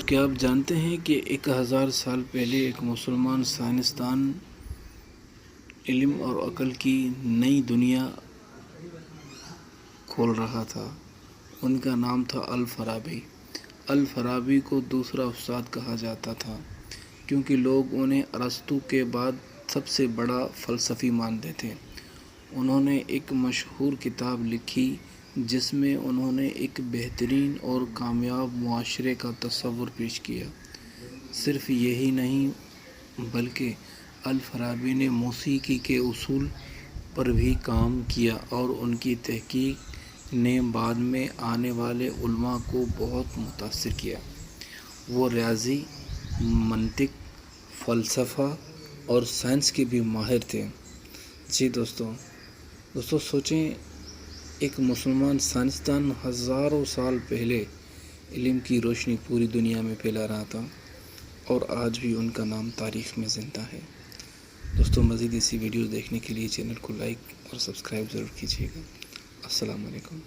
کیا آپ جانتے ہیں کہ 1000 سال پہلے ایک مسلمان سائنسدان علم اور عقل کی نئی دنیا کھول رہا تھا؟ ان کا نام تھا الفارابی۔ الفارابی کو دوسرا استاد کہا جاتا تھا کیونکہ لوگ انہیں ارسطو کے بعد سب سے بڑا فلسفی مانتے تھے۔ انہوں نے ایک مشہور کتاب لکھی جس میں انہوں نے ایک بہترین اور کامیاب معاشرے کا تصور پیش کیا۔ صرف یہی نہیں بلکہ الفارابی نے موسیقی کے اصول پر بھی کام کیا اور ان کی تحقیق نے بعد میں آنے والے علماء کو بہت متاثر کیا۔ وہ ریاضی، منطق، فلسفہ اور سائنس کے بھی ماہر تھے۔ جی دوستوں سوچیں، ایک مسلمان سائنسدان ہزاروں سال پہلے علم کی روشنی پوری دنیا میں پھیلا رہا تھا اور آج بھی ان کا نام تاریخ میں زندہ ہے۔ دوستوں مزید ایسی ویڈیوز دیکھنے کے لیے چینل کو لائک اور سبسکرائب ضرور کیجیے گا۔ السلام علیکم۔